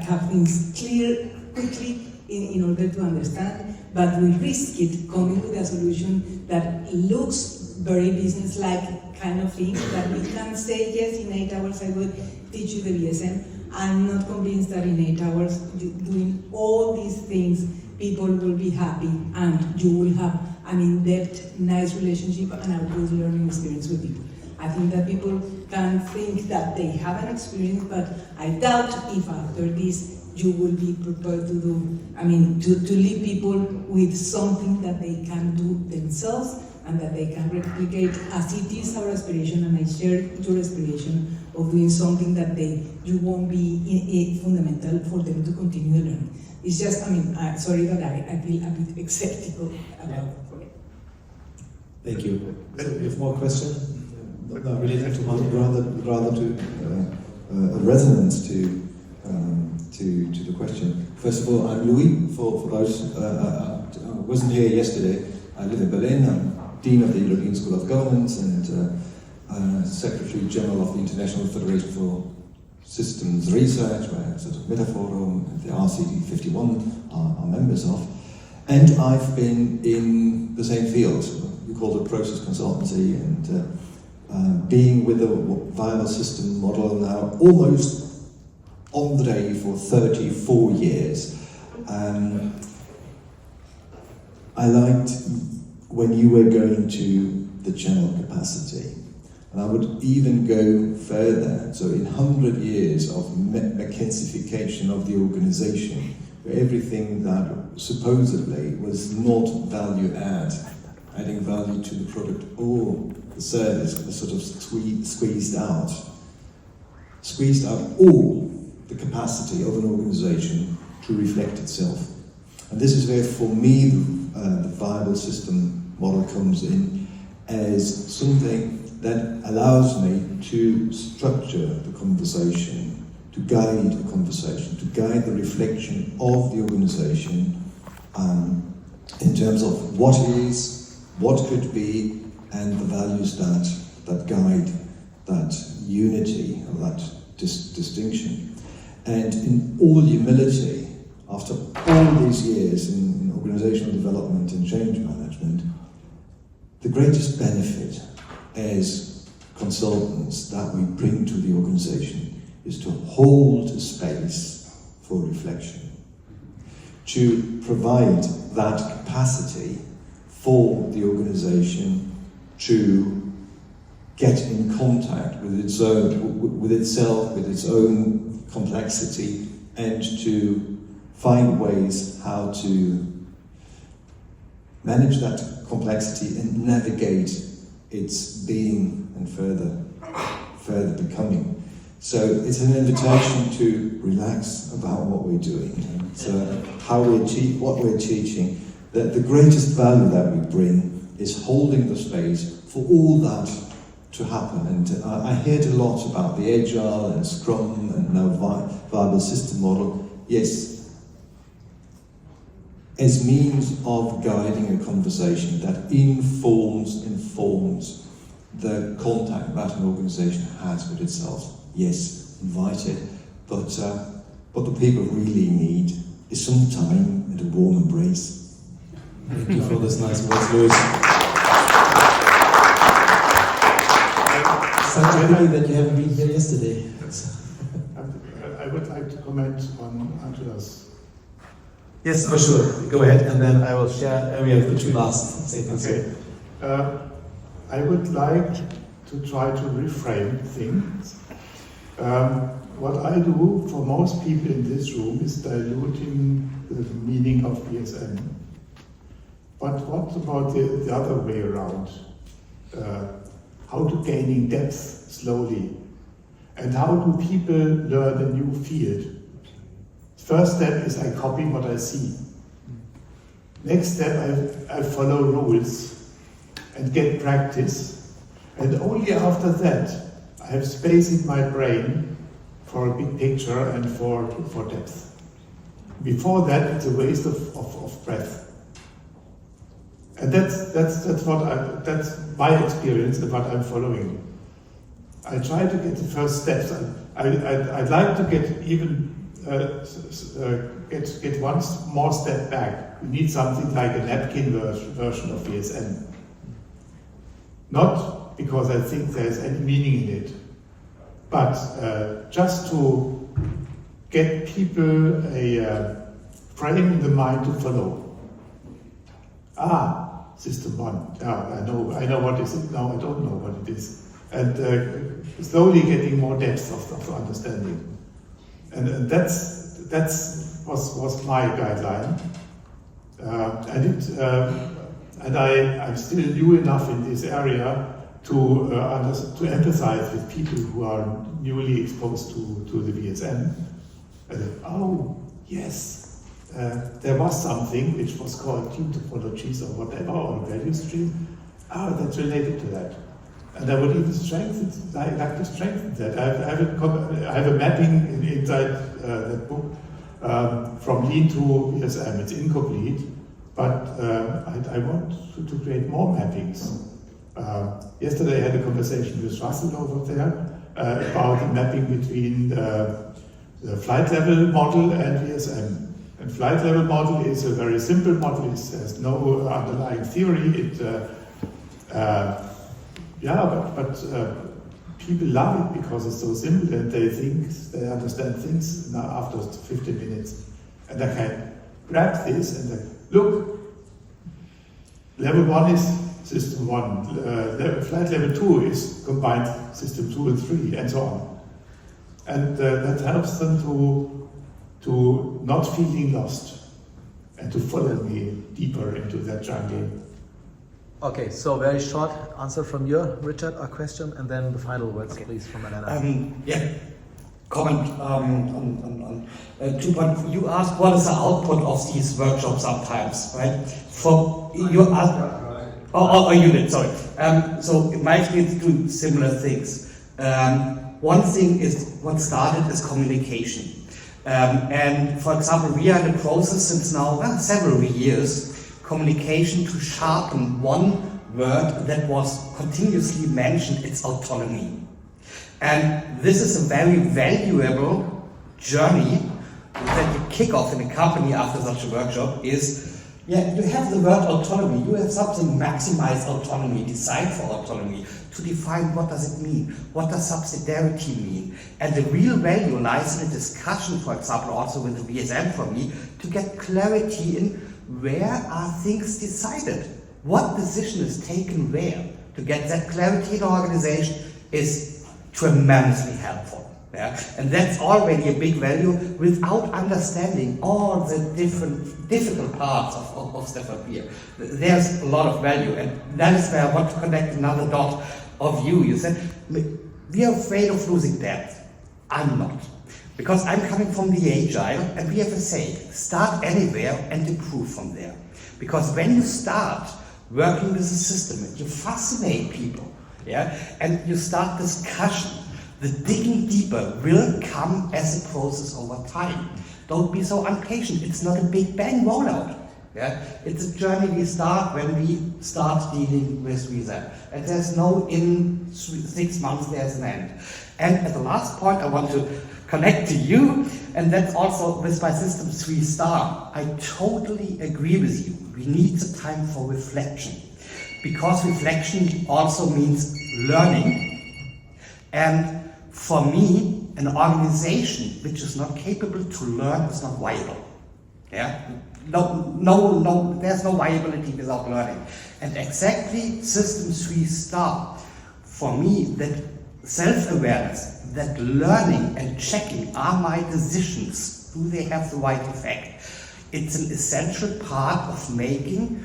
have things clear quickly in order to understand, but we risk it coming with a solution that looks very business-like kind of thing, that we can say, yes, in 8 hours I will teach you the VSM. I'm not convinced that in 8 hours doing all these things, people will be happy and you will have an in-depth, nice relationship and a good learning experience with people. I think that people can think that they have an experience, but I doubt if after this you will be prepared to do, to leave people with something that they can do themselves and that they can replicate, as it is our aspiration, and I share your aspiration of doing something that you won't be fundamental for them to continue learning. It's just, sorry, but I feel a bit skeptical about it. Thank you. So you have more questions? Not related to Martin? Rather to a resonance to to the question. First of all, I'm Louis, for those who wasn't here yesterday. I live in Berlin. I'm Dean of the European School of Governance and Secretary General of the International Federation for Systems Research, where sort of Metaphorum and the RCD 51 are members of. And I've been in the same field, we call it process consultancy, and being with the viable system model now almost on the day for 34 years. I liked when you were going to the channel capacity. And I would even go further. So in 100 years of McKinseyfication of the organization, where everything that supposedly was not value adding value to the product or the service, was sort of squeezed out all the capacity of an organization to reflect itself. And this is where, for me, the viable system model comes in as something that allows me to structure the conversation, to guide the conversation, to guide the reflection of the organization in terms of what is, what could be, and the values that guide that unity or that distinction. And in all humility, after all these years in organizational development and change management, the greatest benefit as consultants that we bring to the organization is to hold a space for reflection, to provide that capacity for the organization to get in contact with itself, with its own complexity, and to find ways how to manage that complexity and navigate its being and further becoming. So it's an invitation to relax about what we're doing and how we achieve what we're teaching. That the greatest value that we bring is holding the space for all that to happen. And I heard a lot about the Agile and Scrum and now viable system model. Yes, as means of guiding a conversation that informs the contact that an organization has with itself. Yes, invite it, but what the people really need is some time and a warm embrace. Thank you for this nice words, Louis. Such a pity that you haven't been here yesterday. I would like to comment on Andreas. Yes, for sure. Go ahead, and then I will share. We have the two last statements. Okay. I would like to try to reframe things. What I do for most people in this room is diluting the meaning of BSM. But what about the other way around? How to gaining depth slowly? And how do people learn a new field? First step is I copy what I see. Next step, I follow rules and get practice. And only after that, I have space in my brain for a big picture and for depth. Before that, it's a waste of breath. And that's my experience and what I'm following. I try to get the first steps. I'd like to get even get one more step back. We need something like a napkin version of VSN. Not because I think there's any meaning in it, but just to get people a frame in the mind to follow. System one. I know what is it now. I don't know what it is, and slowly getting more depth of understanding. And that's was my guideline, and I'm still new enough in this area to empathize with people who are newly exposed to the VSM. Oh yes. There was something which was called due topologies or whatever, or value stream. That's related to that. And I would even like to strengthen that. I have a mapping inside that book from lean to VSM. It's incomplete, but I want to create more mappings. Yesterday I had a conversation with Russell over there about the mapping between the flight level model and VSM. And flight level model is a very simple model. It has no underlying theory. People love it because it's so simple and they understand things now after 15 minutes. And I can grab this and look, level 1 is system 1, flight level 2 is combined system 2 and 3, and so on. And that helps them to not feeling lost and to follow me deeper into that jungle. Okay, so very short answer from you, Richard, a question, and then the final words, please, from Elena. Comment on 2 points. You asked what is the output of these workshops sometimes, right? You asked, unit, sorry. So in my experience, do similar things. One thing is what started is communication. And for example, we are in the process since now several years, communication to sharpen one word that was continuously mentioned, it's autonomy. And this is a very valuable journey that you kick off in a company after such a workshop is, you have the word autonomy, you have something maximize autonomy, decide for autonomy, to define what does it mean, what does subsidiarity mean. And the real value lies in a discussion, for example, also with the VSM for me, to get clarity in where are things decided? What decision is taken where? To get that clarity in the organization is tremendously helpful. Yeah? And that's already a big value without understanding all the difficult parts of Stafford Beer. There's a lot of value, and that is where I want to connect another dot of you. You said, we are afraid of losing depth. I'm not. Because I'm coming from the agile, and we have a saying, start anywhere and improve from there. Because when you start working with a system, you fascinate people, and you start discussion, the digging deeper will come as a process over time. Don't be so impatient. It's not a big bang rollout. It's a journey we start when we start dealing with VSM. And there's no in 6 months there's an end. And at the last point I want to connect to you, and that's also with my system 3 star. I totally agree with you. We need the time for reflection, because reflection also means learning. And for me, an organization which is not capable to learn is not viable. No, there's no viability without learning. And exactly system 3 star, for me, that self-awareness, that learning and checking, are my decisions, do they have the right effect? It's an essential part of making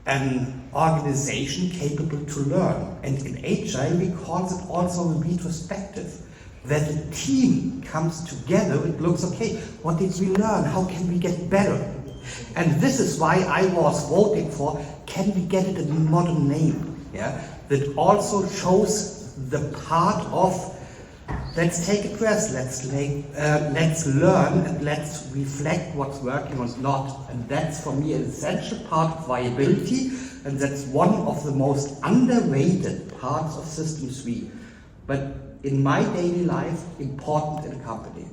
an organization capable to learn. And in Agile we call it also a retrospective, that the team comes together and looks, okay, what did we learn? How can we get better? And this is why I was voting for, can we get it a modern name? That also shows the part of, let's take a breath, let's learn and let's reflect what's working or not. And that's for me an essential part of viability, and that's one of the most underrated parts of System 3. But in my daily life, important in a company.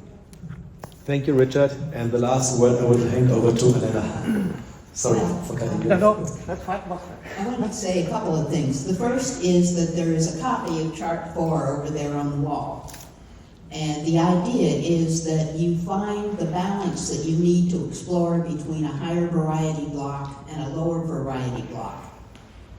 Thank you, Richard. And the last word I will hand over to Elena. Sorry for cutting you. No, that's fine. I want to say a couple of things. The first is that there is a copy of Chart 4 over there on the wall. And the idea is that you find the balance that you need to explore between a higher variety block and a lower variety block.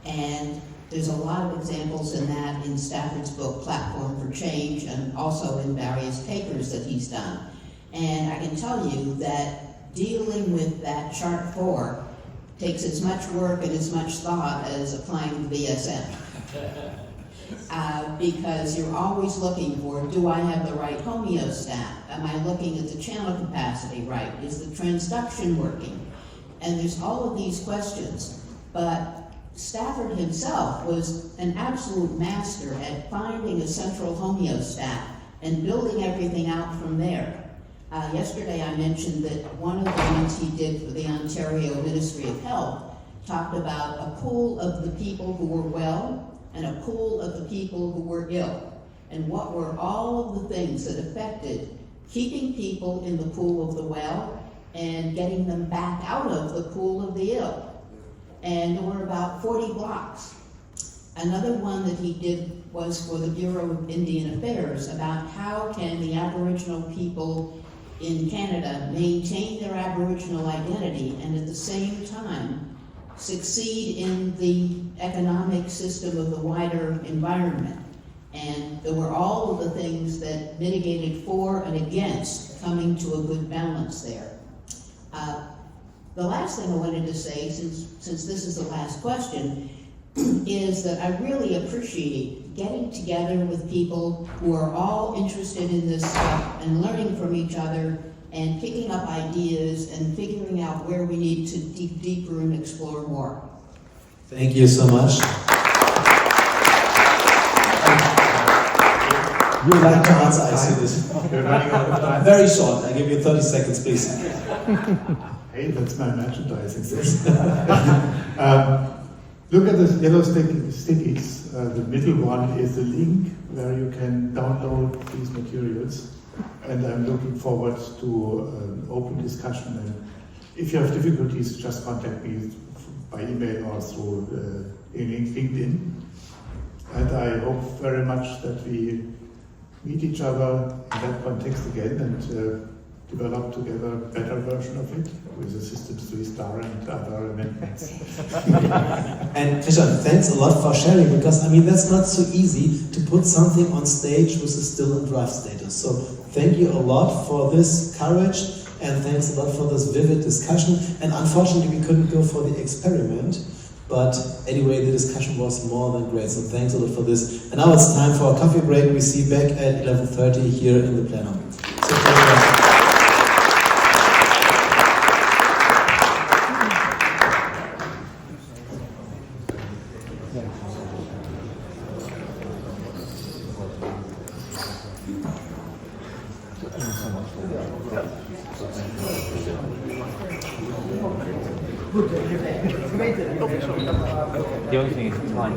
And there's a lot of examples in that in Stafford's book, Platform for Change, and also in various papers that he's done. And I can tell you that dealing with that Chart 4 takes as much work and as much thought as applying the VSM. Because you're always looking for, do I have the right homeostat? Am I looking at the channel capacity right? Is the transduction working? And there's all of these questions. But Stafford himself was an absolute master at finding a central homeostat and building everything out from there. Yesterday I mentioned that one of the ones he did for the Ontario Ministry of Health talked about a pool of the people who were well and a pool of the people who were ill, and what were all of the things that affected keeping people in the pool of the well and getting them back out of the pool of the ill. And there were about 40 blocks. Another one that he did was for the Bureau of Indian Affairs about how can the Aboriginal people in Canada maintain their Aboriginal identity and at the same time succeed in the economic system of the wider environment. And there were all of the things that mitigated for and against coming to a good balance there. The last thing I wanted to say, since this is the last question, is that I really appreciate getting together with people who are all interested in this stuff and learning from each other and picking up ideas and figuring out where we need to dig deeper and explore more. Thank you so much. You would like to answer, I see this. You're running out of time. Very short, I give you 30 seconds, please. Hey, that's my merchandising section. Look at the yellow stickies. The middle one is the link where you can download these materials. And I'm looking forward to an open discussion. And if you have difficulties, just contact me by email or through LinkedIn. And I hope very much that we meet each other in that context again and develop together a better version of it with the Systems 3 and other amendments. And Krishan, thanks a lot for sharing, because I mean that's not so easy to put something on stage with a still in draft status. So thank you a lot for this courage, and thanks a lot for this vivid discussion. And unfortunately we couldn't go for the experiment, but anyway the discussion was more than great. So thanks a lot for this. And now it's time for a coffee break. We see you back at 11:30 here in the plenum. So thank you. The only thing is time.